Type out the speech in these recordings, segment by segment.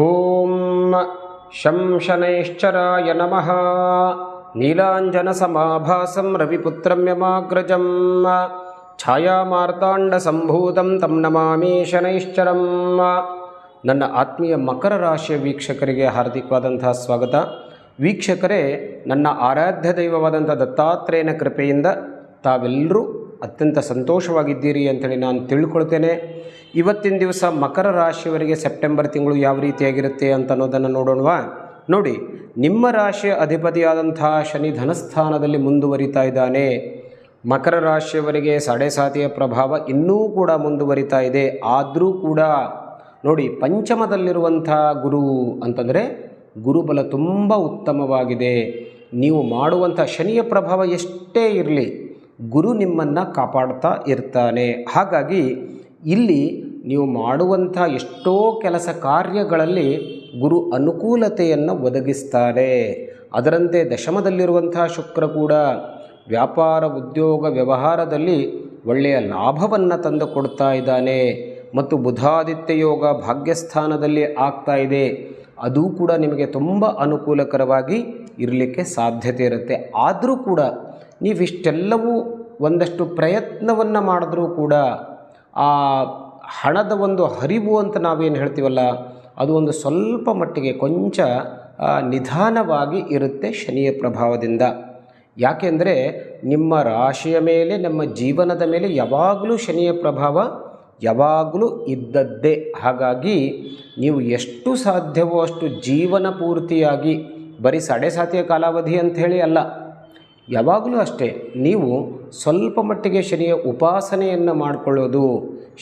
ಓಂ ಶಂ ಶನೈಶ್ಚರಾಯ ನಮಃ. ನೀಲಾಂಜನಸಮಾಭಾಸಂ ರವಿಪುತ್ರಂ ಯಮಾಗ್ರಜಂ ಛಾಯಾಮಾರ್ತಾಂಡಸಂಭೂತಂ ತಂ ನಮಾಮಿ ಶನೈಶ್ಚರಂ. ನನ್ನ ಆತ್ಮೀಯ ಮಕರ ರಾಶಿಯ ವೀಕ್ಷಕರಿಗೆ ಹಾರ್ದಿಕವಾದಂತಹ ಸ್ವಾಗತ. ವೀಕ್ಷಕರೇ, ನನ್ನ ಆರಾಧ್ಯ ದೈವವಾದಂಥ ದತ್ತಾತ್ರೇಯನ ಕೃಪೆಯಿಂದ ತಾವೆಲ್ಲರೂ ಅತ್ಯಂತ ಸಂತೋಷವಾಗಿದ್ದೀರಿ ಅಂತೇಳಿ ನಾನು ತಿಳ್ಕೊಳ್ತೇನೆ. ಇವತ್ತಿನ ದಿವಸ ಮಕರ ರಾಶಿಯವರಿಗೆ ಸೆಪ್ಟೆಂಬರ್ ತಿಂಗಳು ಯಾವ ರೀತಿಯಾಗಿರುತ್ತೆ ಅಂತ ಅನ್ನೋದನ್ನು ನೋಡೋಣವಾ? ನೋಡಿ, ನಿಮ್ಮ ರಾಶಿಯ ಅಧಿಪತಿಯಾದಂಥ ಶನಿ ಧನಸ್ಥಾನದಲ್ಲಿ ಮುಂದುವರಿತಾ ಇದ್ದಾನೆ. ಮಕರ ರಾಶಿಯವರಿಗೆ ಸಾಡೆಸಾತಿಯ ಪ್ರಭಾವ ಇನ್ನೂ ಕೂಡ ಮುಂದುವರಿತಾ ಇದೆ. ಆದರೂ ಕೂಡ ನೋಡಿ, ಪಂಚಮದಲ್ಲಿರುವಂಥ ಗುರು ಅಂತಂದರೆ ಗುರುಬಲ ತುಂಬ ಉತ್ತಮವಾಗಿದೆ. ನೀವು ಮಾಡುವಂಥ ಶನಿಯ ಪ್ರಭಾವ ಎಷ್ಟೇ ಇರಲಿ, ಗುರು ನಿಮ್ಮನ್ನು ಕಾಪಾಡ್ತಾ ಇರ್ತಾನೆ. ಹಾಗಾಗಿ ಇಲ್ಲಿ ನೀವು ಮಾಡುವಂಥ ಎಷ್ಟೋ ಕೆಲಸ ಕಾರ್ಯಗಳಲ್ಲಿ ಗುರು ಅನುಕೂಲತೆಯನ್ನು ಒದಗಿಸ್ತಾನೆ. ಅದರಂತೆ ದಶಮದಲ್ಲಿರುವಂಥ ಶುಕ್ರ ಕೂಡ ವ್ಯಾಪಾರ ಉದ್ಯೋಗ ವ್ಯವಹಾರದಲ್ಲಿ ಒಳ್ಳೆಯ ಲಾಭವನ್ನು ತಂದು ಕೊಡ್ತಾ ಇದ್ದಾನೆ. ಮತ್ತು ಬುಧಾದಿತ್ಯ ಯೋಗ ಭಾಗ್ಯಸ್ಥಾನದಲ್ಲಿ ಆಗ್ತಾ ಇದೆ. ಅದು ಕೂಡ ನಿಮಗೆ ತುಂಬ ಅನುಕೂಲಕರವಾಗಿ ಇರಲಿಕ್ಕೆ ಸಾಧ್ಯತೆ ಇರುತ್ತೆ. ಆದರೂ ಕೂಡ ನೀವಿಷ್ಟೆಲ್ಲವೂ ಒಂದಷ್ಟು ಪ್ರಯತ್ನವನ್ನು ಮಾಡಿದ್ರೂ ಕೂಡ ಆ ಹಣದ ಒಂದು ಹರಿವು ಅಂತ ನಾವೇನು ಹೇಳ್ತೀವಲ್ಲ, ಅದು ಒಂದು ಸ್ವಲ್ಪ ಮಟ್ಟಿಗೆ ಕೊಂಚ ನಿಧಾನವಾಗಿ ಇರುತ್ತೆ ಶನಿಯ ಪ್ರಭಾವದಿಂದ. ಯಾಕೆಂದರೆ ನಿಮ್ಮ ರಾಶಿಯ ಮೇಲೆ, ನಮ್ಮ ಜೀವನದ ಮೇಲೆ ಯಾವಾಗಲೂ ಶನಿಯ ಪ್ರಭಾವ ಯಾವಾಗಲೂ ಇದ್ದದ್ದೇ. ಹಾಗಾಗಿ ನೀವು ಎಷ್ಟು ಸಾಧ್ಯವೋ ಅಷ್ಟು ಜೀವನ ಪೂರ್ತಿಯಾಗಿ ಬರೀ ಸಾಡೆಸಾತಿಯ ಕಾಲಾವಧಿ ಅಂಥೇಳಿ ಅಲ್ಲ, ಯಾವಾಗಲೂ ಅಷ್ಟೇ ನೀವು ಸ್ವಲ್ಪ ಮಟ್ಟಿಗೆ ಶನಿಯ ಉಪಾಸನೆಯನ್ನು ಮಾಡಿಕೊಳ್ಳೋದು,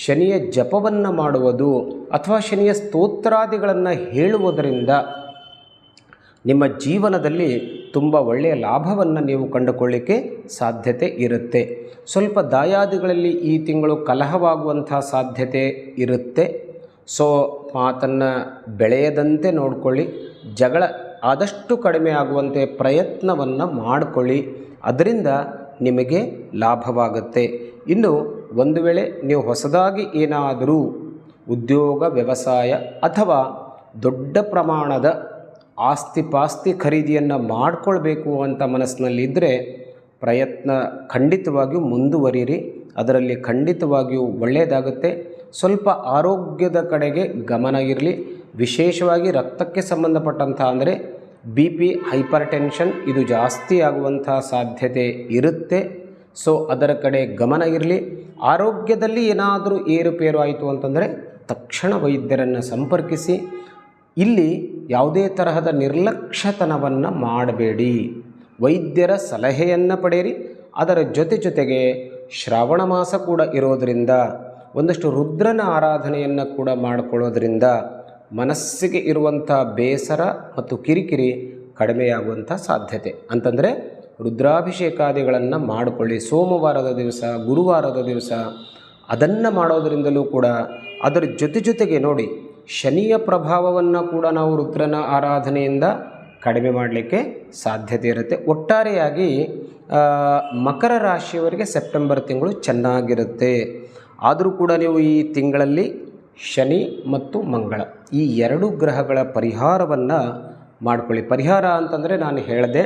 ಶನಿಯ ಜಪವನ್ನು ಮಾಡುವುದು ಅಥವಾ ಶನಿಯ ಸ್ತೋತ್ರಾದಿಗಳನ್ನು ಹೇಳುವುದರಿಂದ ನಿಮ್ಮ ಜೀವನದಲ್ಲಿ ತುಂಬ ಒಳ್ಳೆಯ ಲಾಭವನ್ನು ನೀವು ಕಂಡುಕೊಳ್ಳಿಕ್ಕೆ ಸಾಧ್ಯತೆ ಇರುತ್ತೆ. ಸ್ವಲ್ಪ ದಾಯಾದಿಗಳಲ್ಲಿ ಈ ತಿಂಗಳು ಕಲಹವಾಗುವಂಥ ಸಾಧ್ಯತೆ ಇರುತ್ತೆ. ಸೊ ಮಾತನ್ನು ಬೆಳೆಯದಂತೆ ನೋಡಿಕೊಳ್ಳಿ. ಜಗಳ ಆದಷ್ಟು ಕಡಿಮೆ ಆಗುವಂತೆ ಪ್ರಯತ್ನವನ್ನು ಮಾಡಿಕೊಳ್ಳಿ. ಅದರಿಂದ ನಿಮಗೆ ಲಾಭವಾಗುತ್ತೆ. ಇನ್ನು ಒಂದು ವೇಳೆ ನೀವು ಹೊಸದಾಗಿ ಏನಾದರೂ ಉದ್ಯೋಗ ವ್ಯವಸಾಯ ಅಥವಾ ದೊಡ್ಡ ಪ್ರಮಾಣದ ಆಸ್ತಿ ಪಾಸ್ತಿ ಖರೀದಿಯನ್ನು ಮಾಡಿಕೊಳ್ಬೇಕು ಅಂತ ಮನಸ್ಸಿನಲ್ಲಿದ್ದರೆ ಪ್ರಯತ್ನ ಖಂಡಿತವಾಗಿಯೂ ಮುಂದುವರಿಯಿರಿ. ಅದರಲ್ಲಿ ಖಂಡಿತವಾಗಿಯೂ ಒಳ್ಳೆಯದಾಗುತ್ತೆ. ಸ್ವಲ್ಪ ಆರೋಗ್ಯದ ಕಡೆಗೆ ಗಮನ ಇರಲಿ. ವಿಶೇಷವಾಗಿ ರಕ್ತಕ್ಕೆ ಸಂಬಂಧಪಟ್ಟಂಥ ಅಂದರೆ BP, ಹೈಪರ್ ಟೆನ್ಷನ್ ಇದು ಜಾಸ್ತಿ ಆಗುವಂಥ ಸಾಧ್ಯತೆ ಇರುತ್ತೆ. ಸೊ ಅದರ ಕಡೆ ಗಮನ ಇರಲಿ. ಆರೋಗ್ಯದಲ್ಲಿ ಏನಾದರೂ ಏರುಪೇರು ಆಯಿತು ಅಂತಂದರೆ ತಕ್ಷಣ ವೈದ್ಯರನ್ನು ಸಂಪರ್ಕಿಸಿ. ಇಲ್ಲಿ ಯಾವುದೇ ತರಹದ ನಿರ್ಲಕ್ಷ್ಯತನವನ್ನು ಮಾಡಬೇಡಿ. ವೈದ್ಯರ ಸಲಹೆಯನ್ನು ಪಡೆಯಿರಿ. ಅದರ ಜೊತೆಗೆ ಶ್ರಾವಣ ಮಾಸ ಕೂಡ ಇರೋದರಿಂದ ಒಂದಷ್ಟು ರುದ್ರನ ಆರಾಧನೆಯನ್ನು ಕೂಡ ಮಾಡಿಕೊಳ್ಳೋದ್ರಿಂದ ಮನಸ್ಸಿಗೆ ಇರುವಂಥ ಬೇಸರ ಮತ್ತು ಕಿರಿಕಿರಿ ಕಡಿಮೆಯಾಗುವಂಥ ಸಾಧ್ಯತೆ. ಅಂತಂದರೆ ರುದ್ರಾಭಿಷೇಕಾದಿಗಳನ್ನು ಮಾಡಿಕೊಳ್ಳಿ. ಸೋಮವಾರದ ದಿವಸ, ಗುರುವಾರದ ದಿವಸ ಅದನ್ನು ಮಾಡೋದರಿಂದಲೂ ಕೂಡ ಅದರ ಜೊತೆಗೆ ನೋಡಿ, ಶನಿಯ ಪ್ರಭಾವವನ್ನು ಕೂಡ ನಾವು ರುದ್ರನ ಆರಾಧನೆಯಿಂದ ಕಡಿಮೆ ಮಾಡಲಿಕ್ಕೆ ಸಾಧ್ಯತೆ ಇರುತ್ತೆ. ಒಟ್ಟಾರೆಯಾಗಿ ಮಕರ ರಾಶಿಯವರಿಗೆ ಸೆಪ್ಟೆಂಬರ್ ತಿಂಗಳು ಚೆನ್ನಾಗಿರುತ್ತೆ. ಆದರೂ ಕೂಡ ನೀವು ಈ ತಿಂಗಳಲ್ಲಿ ಶನಿ ಮತ್ತು ಮಂಗಳ ಈ ಎರಡು ಗ್ರಹಗಳ ಪರಿಹಾರವನ್ನು ಮಾಡಿಕೊಳ್ಳಿ. ಪರಿಹಾರ ಅಂತಂದರೆ ನಾನು ಹೇಳಿದೆ,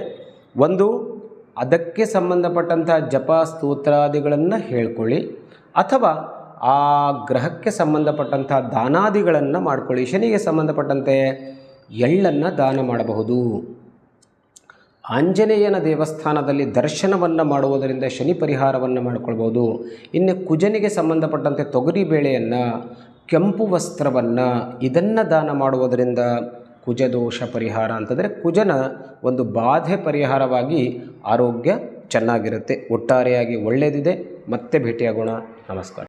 ಒಂದು ಅದಕ್ಕೆ ಸಂಬಂಧಪಟ್ಟಂಥ ಜಪ ಸ್ತೋತ್ರಾದಿಗಳನ್ನು ಹೇಳ್ಕೊಳ್ಳಿ, ಅಥವಾ ಆ ಗ್ರಹಕ್ಕೆ ಸಂಬಂಧಪಟ್ಟಂಥ ದಾನಾದಿಗಳನ್ನು ಮಾಡಿಕೊಳ್ಳಿ. ಶನಿಗೆ ಸಂಬಂಧಪಟ್ಟಂತೆ ಎಳ್ಳನ್ನು ದಾನ ಮಾಡಬಹುದು. ಆಂಜನೇಯನ ದೇವಸ್ಥಾನದಲ್ಲಿ ದರ್ಶನವನ್ನು ಮಾಡುವುದರಿಂದ ಶನಿ ಪರಿಹಾರವನ್ನು ಮಾಡಿಕೊಳ್ಬೋದು. ಇನ್ನು ಕುಜನಿಗೆ ಸಂಬಂಧಪಟ್ಟಂತೆ ತೊಗರಿಬೇಳೆಯನ್ನು, ಕೆಂಪು ವಸ್ತ್ರವನ್ನು ಇದನ್ನು ದಾನ ಮಾಡುವುದರಿಂದ ಕುಜದೋಷ ಪರಿಹಾರ ಅಂತಂದರೆ ಕುಜನ ಒಂದು ಬಾಧೆ ಪರಿಹಾರವಾಗಿ ಆರೋಗ್ಯ ಚೆನ್ನಾಗಿರುತ್ತೆ. ಒಟ್ಟಾರೆಯಾಗಿ ಒಳ್ಳೆಯದಿದೆ. ಮತ್ತೆ ಭೇಟಿಯಾಗೋಣ. ನಮಸ್ಕಾರ.